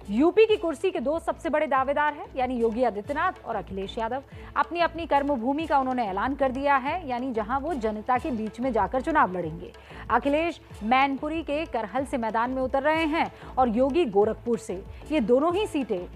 UP की कुर्सी के दो सबसे बड़े दावेदार हैं, यानी योगी आदित्यनाथ और अखिलेश यादव। अपनी अपनी कर्मभूमि का उन्होंने ऐलान कर दिया है, यानी जहां वो जनता के बीच में जाकर चुनाव लड़ेंगे। अखिलेश मैनपुरी के करहल से मैदान में उतर रहे हैं और योगी गोरखपुर से। ये दोनों ही सीटें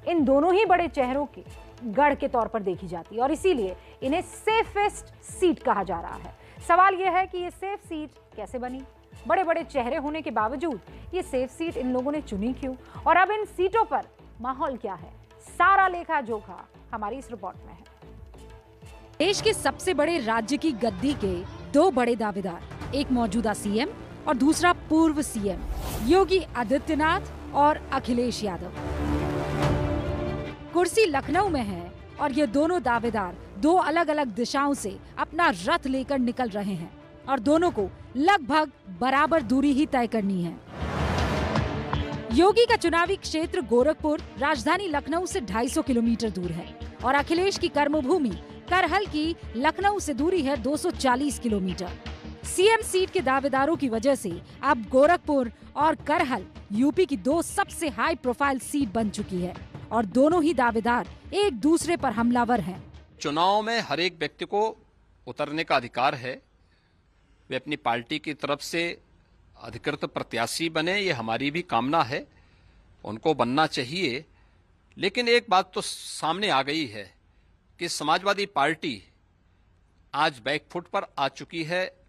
इन दोनों ही बड़े चेहरों के गढ़ के तौर पर देखी जाती है और इसीलिए इन्हें सेफेस्ट सीट कहा जा रहा है। सवाल यह है कि ये सेफ सीट कैसे बनी? बड़े बड़े चेहरे होने के बावजूद ये सेफ सीट इन लोगों ने चुनी क्यों? और अब इन सीटों पर माहौल क्या है? सारा लेखा जोखा हमारी इस रिपोर्ट में है। देश के सबसे बड़े राज्य की गद्दी के दो बड़े दावेदार, एक मौजूदा सीएम और दूसरा पूर्व सीएम योगी आदित्यनाथ और अखिलेश यादव। कुर्सी लखनऊ में है और ये दोनों दावेदार दो अलग अलग दिशाओं से अपना रथ लेकर निकल रहे हैं और दोनों को लगभग बराबर दूरी ही तय करनी है। योगी का चुनावी क्षेत्र गोरखपुर राजधानी लखनऊ से 250 किलोमीटर दूर है और अखिलेश की कर्मभूमि करहल की लखनऊ से दूरी है 240 किलोमीटर। सीएम सीट के दावेदारों की वजह से अब गोरखपुर और करहल यूपी की दो सबसे हाई प्रोफाइल सीट बन चुकी है और दोनों ही दावेदार एक दूसरे पर हमलावर हैं। चुनाव में हर एक व्यक्ति को उतरने का अधिकार है। वे अपनी पार्टी की तरफ से अधिकृत प्रत्याशी बने, ये हमारी भी कामना है, उनको बनना चाहिए। लेकिन एक बात तो सामने आ गई है कि समाजवादी पार्टी आज बैकफुट पर आ चुकी है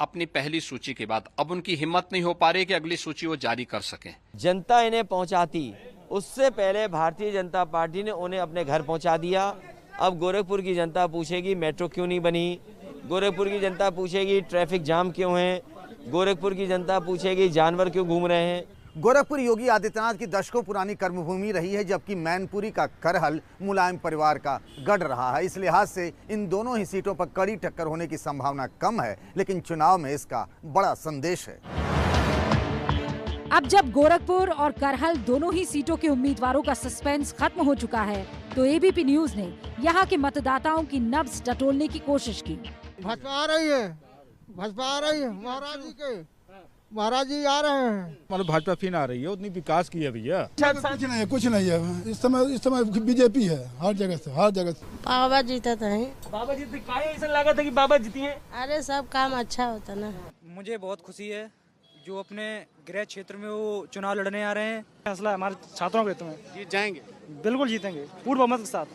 अपनी पहली सूची के बाद। अब उनकी हिम्मत नहीं हो पा रही कि अगली सूची वो जारी कर सकें। जनता इन्हें पहुंचाती, उससे पहले भारतीय जनता पार्टी ने उन्हें अपने घर पहुंचा दिया। अब गोरखपुर की जनता पूछेगी मेट्रो क्यों नहीं बनी, गोरखपुर की जनता पूछेगी ट्रैफिक जाम क्यों है, गोरखपुर की जनता पूछेगी जानवर क्यों घूम रहे हैं। गोरखपुर योगी आदित्यनाथ की दशकों पुरानी कर्मभूमि रही है, जबकि मैनपुरी का करहल मुलायम परिवार का गढ़ रहा है। इस लिहाज से इन दोनों ही सीटों पर कड़ी टक्कर होने की संभावना कम है, लेकिन चुनाव में इसका बड़ा संदेश है। अब जब गोरखपुर और करहल दोनों ही सीटों के उम्मीदवारों का सस्पेंस खत्म हो चुका है, तो एबीपी न्यूज ने यहाँ के मतदाताओं की नब्ज टटोलने की कोशिश की। भाजपा आ रही है, भाजपा आ रही है, महाराज जी आ रहे हैं। मतलब भाजपा फिर आ रही है, उतनी विकास की है भैया। कुछ नहीं है। इस समय बीजेपी है हर जगह से। बाबा जीता था। बाबा जीते का ऐसा लगा था कि बाबा जीती हैं। अरे सब काम अच्छा होता ना। मुझे बहुत खुशी है जो अपने गृह क्षेत्र में वो चुनाव लड़ने आ रहे हैं। फैसला हमारे छात्रों के हित में। जीत जाएंगे, बिल्कुल जीतेंगे, पूर्ण बहुमत के साथ।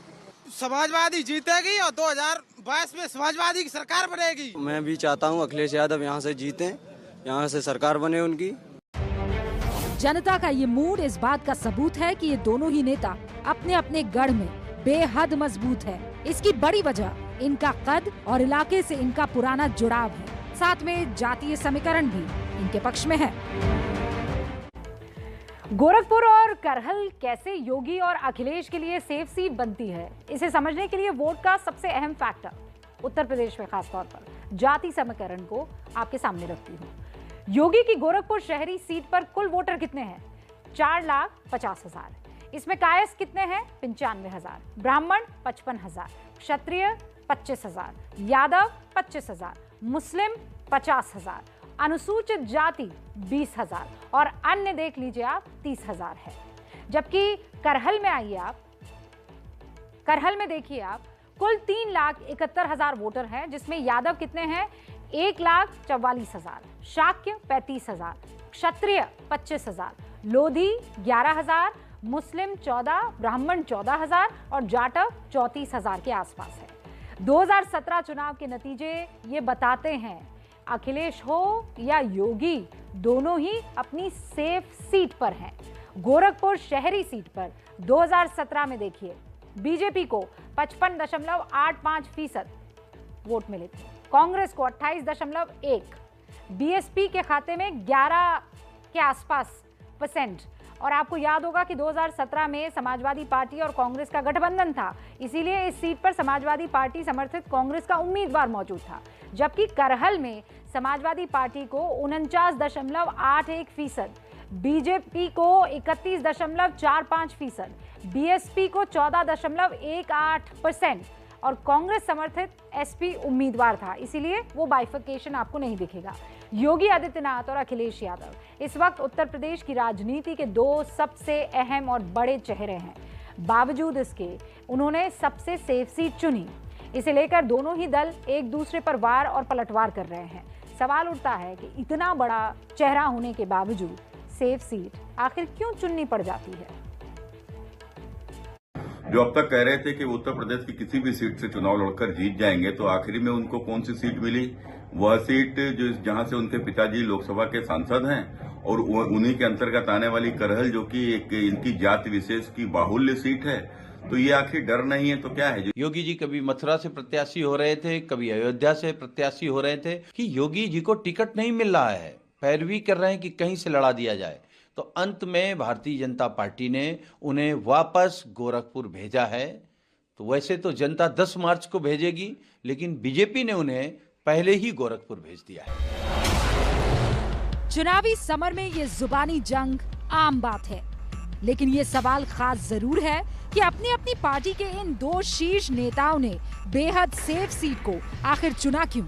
समाजवादी जीतेगी और 2022 में समाजवादी की सरकार बनेगी। मैं भी चाहता हूं अखिलेश यादव यहां से जीतें, यहां से सरकार बने उनकी। जनता का ये मूड इस बात का सबूत है कि ये दोनों ही नेता अपने अपने गढ़ में बेहद मजबूत है। इसकी बड़ी वजह इनका कद और इलाके से इनका पुराना जुड़ाव है। साथ में जातीय समीकरण भी इनके पक्ष में है। गोरखपुर और करहल कैसे योगी और अखिलेश के लिए सेफ सीट बनती है, इसे समझने के लिए वोट का सबसे अहम फैक्टर उत्तर प्रदेश में खासतौर पर जाति समीकरण को आपके सामने रखती हूँ। योगी की गोरखपुर शहरी सीट पर कुल वोटर कितने हैं? 4,50,000। इसमें कायस्थ कितने हैं? 95,000। ब्राह्मण 55,000, क्षत्रिय 25,000, यादव 25,000, मुस्लिम 50,000, अनुसूचित जाति 20,000 और अन्य देख लीजिए आप 30,000 है। जबकि करहल में आइए आप, करहल में देखिए आप कुल 3,71,000 वोटर हैं, जिसमें यादव कितने हैं? 1,44,000, शाक्य 35,000, क्षत्रिय 25,000, लोधी 11,000, मुस्लिम 14, ब्राह्मण 14,000 और जाटव 34,000 के आसपास है। 2017 चुनाव के नतीजे ये बताते हैं अखिलेश हो या योगी, दोनों ही अपनी सेफ सीट पर हैं। गोरखपुर शहरी सीट पर 2017 में देखिए बीजेपी को 55.85% वोट मिले थे, कांग्रेस को 28.1, बीएसपी के खाते में 11 के आसपास %। और आपको याद होगा कि 2017 में समाजवादी पार्टी और कांग्रेस का गठबंधन था, इसीलिए इस सीट पर समाजवादी पार्टी समर्थित कांग्रेस का उम्मीदवार मौजूद था। जबकि करहल में समाजवादी पार्टी को 49.81%, बीजेपी को 31.45%, बीएसपी को 14.18% और कांग्रेस समर्थित एसपी उम्मीदवार था, इसीलिए वो बाइफर्केशन आपको नहीं दिखेगा। योगी आदित्यनाथ और अखिलेश यादव इस वक्त उत्तर प्रदेश की राजनीति के दो सबसे अहम और बड़े चेहरे हैं। बावजूद इसके उन्होंने सबसे सेफ सीट चुनी। इसे लेकर दोनों ही दल एक दूसरे पर वार और पलटवार कर रहे हैं। सवाल उठता है कि इतना बड़ा चेहरा होने के बावजूद सेफ सीट आखिर क्यों चुननी पड़ जाती है। जो अब तक कह रहे थे कि वो उत्तर प्रदेश की किसी भी सीट से चुनाव लड़कर जीत जाएंगे, तो आखिरी में उनको कौन सी सीट मिली? वह सीट जो जहां से उनके पिताजी लोकसभा के सांसद हैं और उन्हीं के अंतर्गत आने वाली करहल, जो कि एक इनकी जाति विशेष की बाहुल्य सीट है। तो ये आखिर डर नहीं है तो क्या है? योगी जी कभी मथुरा से प्रत्याशी हो रहे थे, कभी अयोध्या से प्रत्याशी हो रहे थे कि योगी जी को टिकट नहीं मिल रहा है, पैरवी कर रहे हैं कि कहीं से लड़ा दिया जाए। तो अंत में भारतीय जनता पार्टी ने उन्हें वापस गोरखपुर भेजा है। तो वैसे तो जनता 10 मार्च को भेजेगी, लेकिन बीजेपी ने उन्हें पहले ही गोरखपुर भेज दिया है। चुनावी समर में ये जुबानी जंग आम बात है, लेकिन ये सवाल खास जरूर है कि अपनी अपनी पार्टी के इन दो शीर्ष नेताओं ने बेहद सेफ सीट को आखिर चुना क्यों?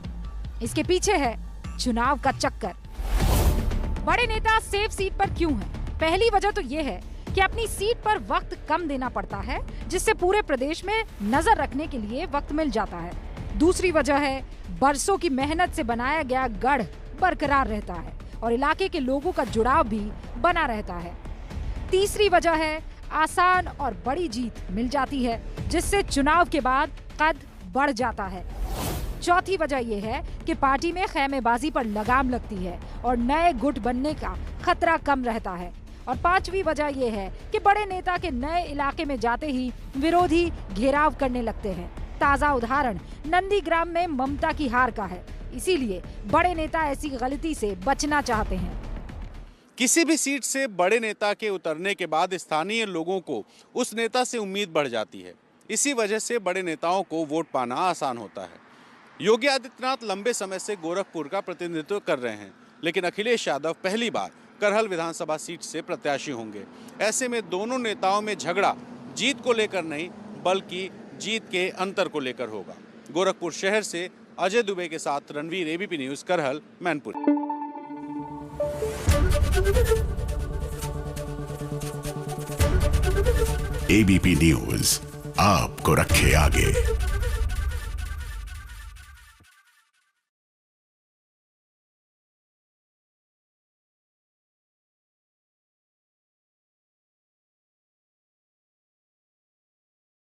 इसके पीछे है चुनाव का चक्कर। बड़े नेता सेफ सीट पर क्यों हैं? पहली वजह तो ये है कि अपनी सीट पर वक्त कम देना पड़ता है, जिससे पूरे प्रदेश में नजर रखने के लिए वक्त मिल जाता है। दूसरी वजह है बरसों की मेहनत से बनाया गया गढ़ बरकरार रहता है और इलाके के लोगों का जुड़ाव भी बना रहता है। तीसरी वजह है आसान और बड़ी जीत मिल जाती है, जिससे चुनाव के बाद कद बढ़ जाता है। चौथी वजह यह है कि पार्टी में खैमेबाजी पर लगाम लगती है और नए गुट बनने का खतरा कम रहता है। और पांचवी वजह यह है कि बड़े नेता के नए इलाके में जाते ही विरोधी घेराव करने लगते हैं। ताजा उदाहरण नंदीग्राम में ममता की हार का है। इसीलिए बड़े नेता ऐसी गलती से बचना चाहते हैं। किसी भी सीट से बड़े नेता के उतरने के बाद स्थानीय लोगों को उस नेता से उम्मीद बढ़ जाती है। इसी वजह से बड़े नेताओं को वोट पाना आसान होता है। योगी आदित्यनाथ लंबे समय से गोरखपुर का प्रतिनिधित्व कर रहे हैं, लेकिन अखिलेश यादव पहली बार करहल विधानसभा सीट से प्रत्याशी होंगे। ऐसे में दोनों नेताओं में झगड़ा जीत को लेकर नहीं, बल्कि जीत के अंतर को लेकर होगा। गोरखपुर शहर से अजय दुबे के साथ Ranveer, ABP news, Karhal, Mainpuri. ABP news आपको रखे आगे।